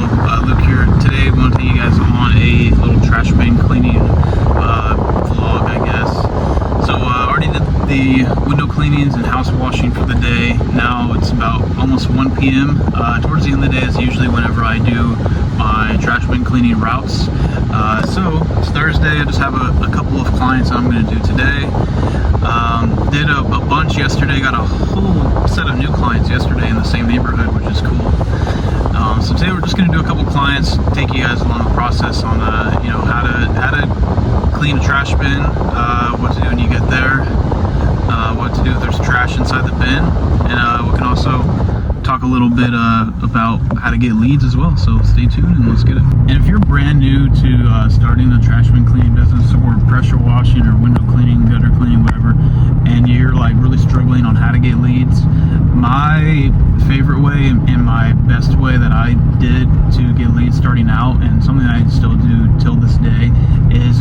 Luke here. Today I want to take you guys on a little trash bin cleaning vlog, I guess. So I already did the window cleanings and house washing for the day. Now it's about almost 1 p.m. Towards the end of the day is usually whenever I do my trash bin cleaning routes. So it's Thursday. I just have a couple of clients I'm going to do today. Did a bunch yesterday. Got a whole set of new clients yesterday in the same neighborhood, which is cool. So today we're just going to do a couple clients, take you guys along the process on how to clean a trash bin, what to do when you get there, what to do if there's trash inside the bin, and we can also talk a little bit about how to get leads as well. So stay tuned and let's get it. And if you're brand new to starting a trash bin cleaning business or pressure washing or window cleaning, gutter cleaning, whatever, and you're like really struggling on how to get leads, my favorite way and my best way that I did to get leads starting out, and something I still do till this day, is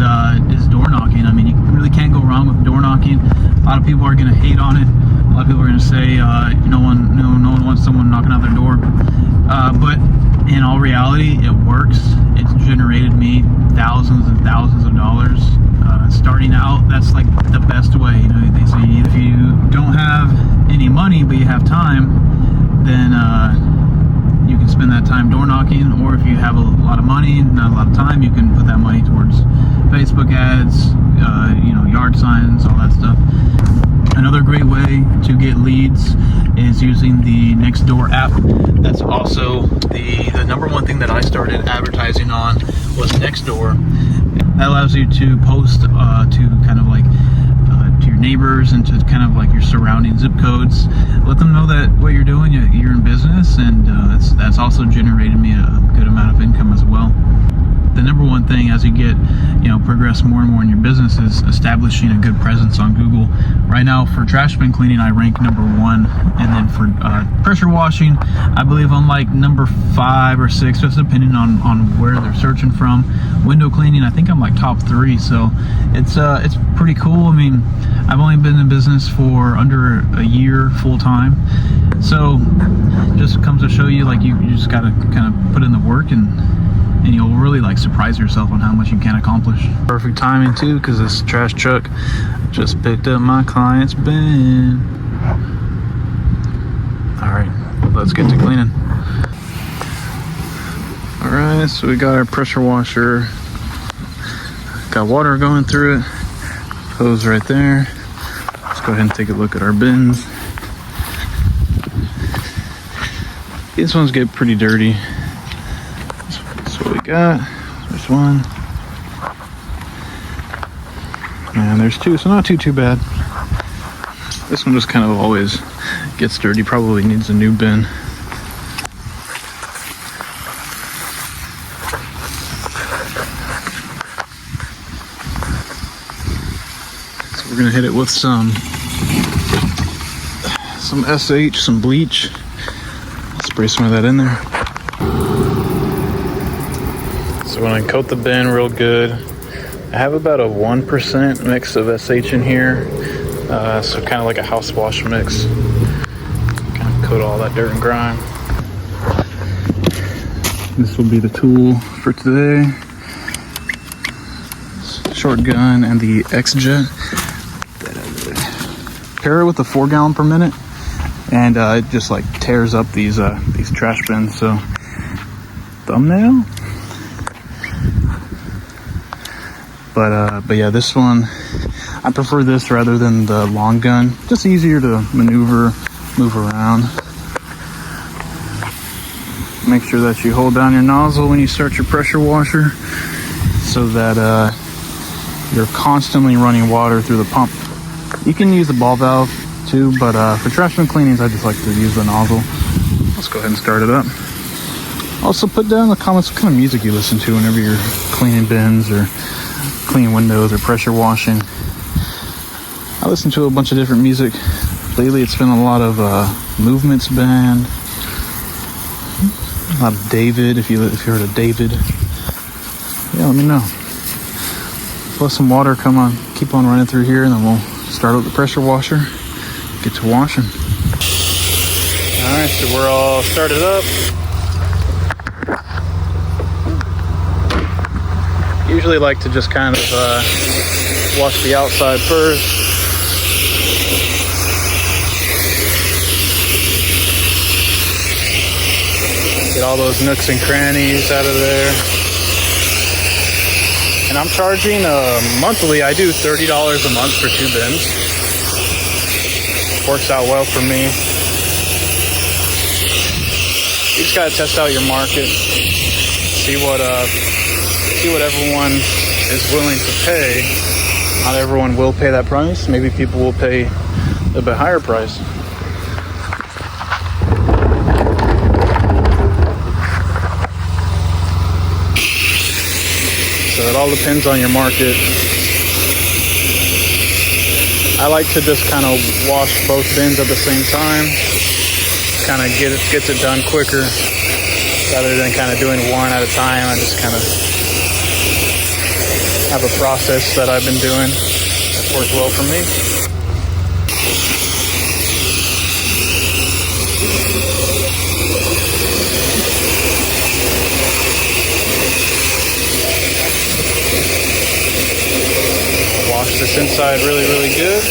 door knocking. I mean, you really can't go wrong with door knocking. A lot of people are going to hate on it. A lot of people are going to say no one wants someone knocking on their door. But in all reality, it works. It's generated me thousands and thousands of dollars. Starting out, that's like the best way. You know, they say if you don't have any money but you have time, then you can spend that time door knocking. Or if you have a lot of money and not a lot of time, you can put that money towards Facebook ads, yard signs, all that stuff. Another great way to get leads is using the Nextdoor app. That's also the number one thing that I started advertising on was Nextdoor. That allows you to post to kind of like to your neighbors and to kind of like your surrounding zip codes. Let them know that what you're doing, you're in business, and that's also generated me a good amount of income as well. The number one thing as you get, progress more and more in your business is establishing a good presence on Google. Right now for trash bin cleaning, I rank number 1, and then for pressure washing, I believe I'm like number 5 or 6, just depending on where they're searching from. Window cleaning, I think I'm like top 3, so it's pretty cool. I mean, I've only been in business for under a year full time, so just comes to show you, like, you just gotta kind of put in the work, and you'll really like surprise yourself on how much you can accomplish. Perfect timing too, because this trash truck just picked up my client's bin. Alright, let's get to cleaning. Alright, so we got our pressure washer, got water going through it, hose right there. Let's go ahead and take a look at our bins. These ones get pretty dirty. What we got, there's one, and there's 2, so not too bad. This one just kind of always gets dirty, probably needs a new bin. So we're gonna hit it with some SH, some bleach. Spray some of that in there. So when I coat the bin real good, I have about a 1% mix of SH in here. So kind of like a house wash mix. Kind of coat all that dirt and grime. This will be the tool for today. Short gun and the X-Jet. Pair it with the 4 gallon per minute, and it just like tears up these trash bins. So thumbnail. But yeah, this one, I prefer this rather than the long gun. Just easier to move around. Make sure that you hold down your nozzle when you start your pressure washer, so that you're constantly running water through the pump. You can use the ball valve too, but for trash bin cleanings, I just like to use the nozzle. Let's go ahead and start it up. Also, put down in the comments what kind of music you listen to whenever you're cleaning bins or clean windows or pressure washing. I listen to a bunch of different music. Lately it's been a lot of Movements Band, a lot of David, if you heard of David. Yeah, let me know. Let some water keep on running through here, and then we'll start up the pressure washer, get to washing. Alright, so we're all started up. Usually like to just kind of wash the outside first. Get all those nooks and crannies out of there. And I'm charging monthly. I do $30 a month for 2 bins. Works out well for me. You just gotta test out your market, see what everyone is willing to pay. Not everyone will pay that price. Maybe people will pay a bit higher price. So it all depends on your market. I like to just kind of wash both bins at the same time. Kind of gets it done quicker rather than kind of doing one at a time. I just kind of have a process that I've been doing that's worked well for me. Wash this inside really, really good.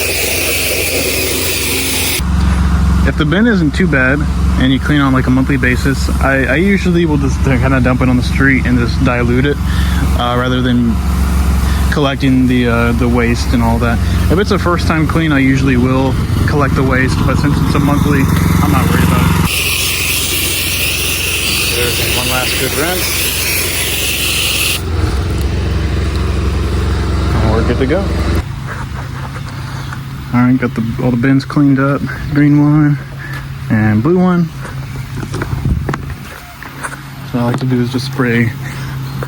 If the bin isn't too bad and you clean on like a monthly basis, I usually will just kind of dump it on the street and just dilute it rather than collecting the waste and all that. If it's a first time clean, I usually will collect the waste, but since it's a monthly, I'm not worried about it. There's one last good rinse. We're good to go. All right, got all the bins cleaned up. Green one and blue one. So what I like to do is just spray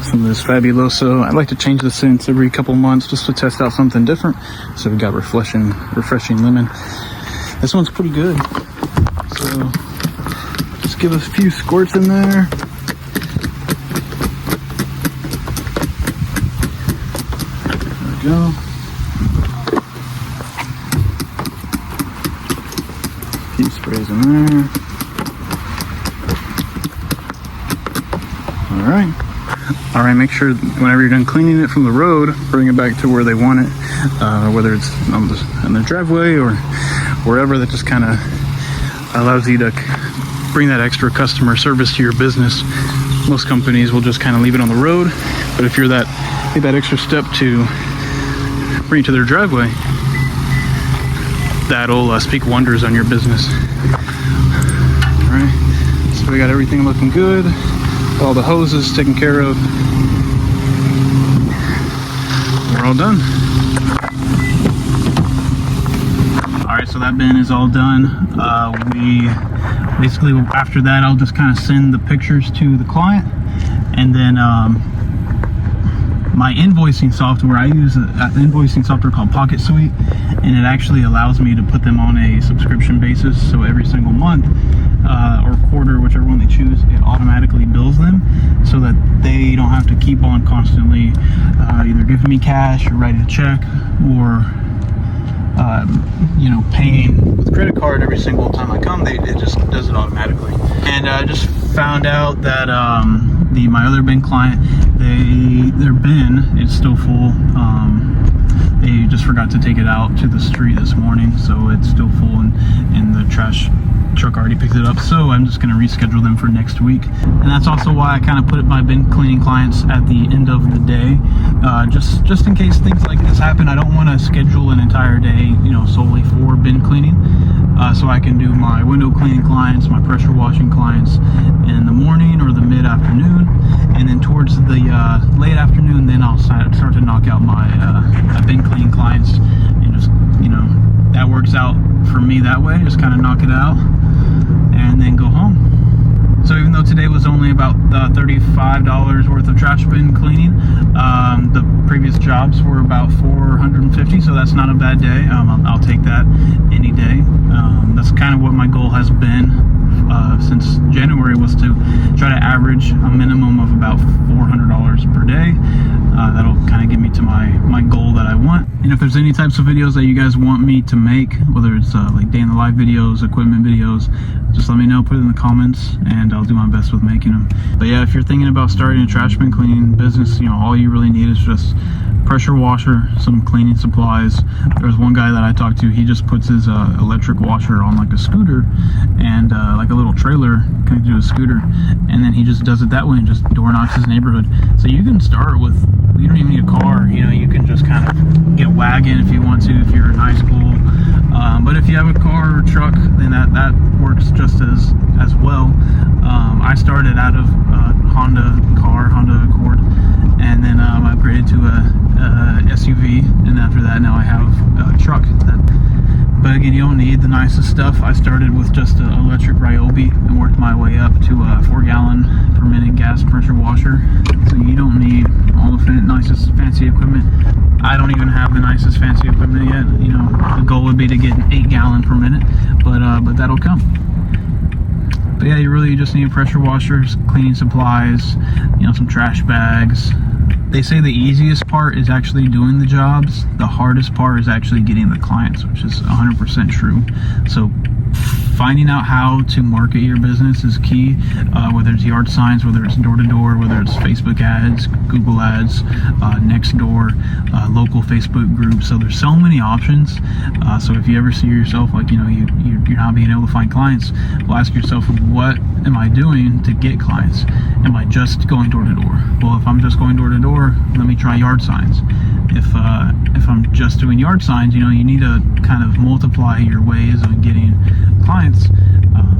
some of this Fabuloso. I like to change the scents every couple months just to test out something different. So we got refreshing lemon. This one's pretty good. So just give us a few squirts in there. Go. Few sprays in there. All right, make sure whenever you're done cleaning it from the road, bring it back to where they want it, whether it's in the driveway or wherever. That just kind of allows you to bring that extra customer service to your business. Most companies will just kind of leave it on the road, but if you're take that extra step to bring it to their driveway, that'll speak wonders on your business. All right, so we got everything looking good. All the hoses taken care of. We're all done. All right, so that bin is all done. We basically, after that, I'll just kind of send the pictures to the client, and then my invoicing software, I use an invoicing software called Pocket Suite, and it actually allows me to put them on a subscription basis. So every single month or quarter, whichever one they choose, it automatically bills them so that they don't have to keep on constantly either giving me cash or writing a check or paying with credit card every single time I come. It just does it automatically. And I just found out that my other bin client, their bin is still full. They just forgot to take it out to the street this morning, so it's still full, and the trash truck already picked it up. So I'm just going to reschedule them for next week, and that's also why I kind of put my bin cleaning clients at the end of the day, just in case things like this happen. I don't want to schedule an entire day, solely for bin cleaning. So I can do my window cleaning clients, my pressure washing clients in the morning or the mid-afternoon, and then towards the late afternoon, then I'll start to knock out my bin cleaning clients, and just that works out for me that way. Just kind of knock it out and then go home. So even though today was only about $35 worth of trash bin cleaning, the previous jobs were about $450, so that's not a bad day. I'll take that any day. That's kind of what my goal has been since January, was to try to average a minimum of about $400 per day. That'll kind of get me to my goal that I want. And if there's any types of videos that you guys want me to make, whether it's like day in the life videos, equipment videos, just let me know, put it in the comments, and I'll do my best with making them. But yeah, if you're thinking about starting a trash bin cleaning business, all you really need is just pressure washer, some cleaning supplies. There's one guy that I talked to, he just puts his electric washer on like a scooter, and like a little trailer connected to a scooter, and then he just does it that way and just door knocks his neighborhood. So you can start with, you don't even need a car, you can just kind of get a wagon if you want to, if you're in high school. But if you have a car or truck, then that works just as well. I started out of Honda Accord, and then I upgraded to a SUV, and after that now I have a truck. But again, you don't need the nicest stuff. I started with just an electric Ryobi and worked my way up to a 4-gallon per minute gas pressure washer. So you don't need all the nicest fancy equipment. I don't even have the nicest fancy equipment yet. The goal would be to get an 8-gallon per minute, but that'll come. But yeah, you really just need pressure washers, cleaning supplies, some trash bags. They say the easiest part is actually doing the jobs. The hardest part is actually getting the clients, which is 100% true. So finding out how to market your business is key, whether it's yard signs, whether it's door-to-door, whether it's Facebook ads, Google ads, next door, local Facebook groups. So there's so many options. So if you ever see yourself like, you're not being able to find clients, well, ask yourself, what am I doing to get clients? Am I just going door-to-door? Well, if I'm just going door-to-door, let me try yard signs. If I'm just doing yard signs, you need to kind of multiply your ways of getting clients.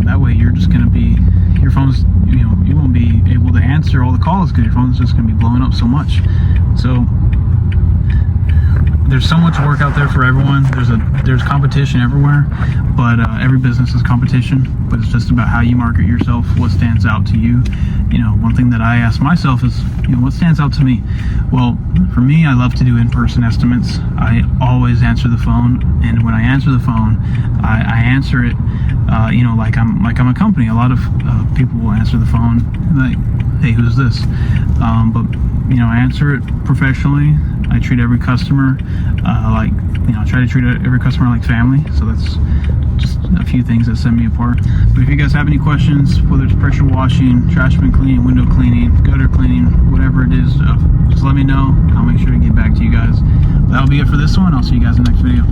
That way you're just going to be, your phone's, you won't be able to answer all the calls because your phone's just going to be blowing up so much. So there's so much work out there for everyone. There's competition everywhere, but every business is competition. But it's just about how you market yourself, what stands out to you. One thing that I ask myself is, what stands out to me? Well, for me, I love to do in-person estimates. I always answer the phone, and when I answer the phone, I answer it, like I'm a company. A lot of people will answer the phone like, "Hey, who's this?" But I answer it professionally. I treat every customer I try to treat every customer like family. So that's just a few things that set me apart. But if you guys have any questions, whether it's pressure washing, trash bin cleaning, window cleaning, gutter cleaning, whatever it is, just let me know. I'll make sure to get back to you guys. That'll be it for this one. I'll see you guys in the next video.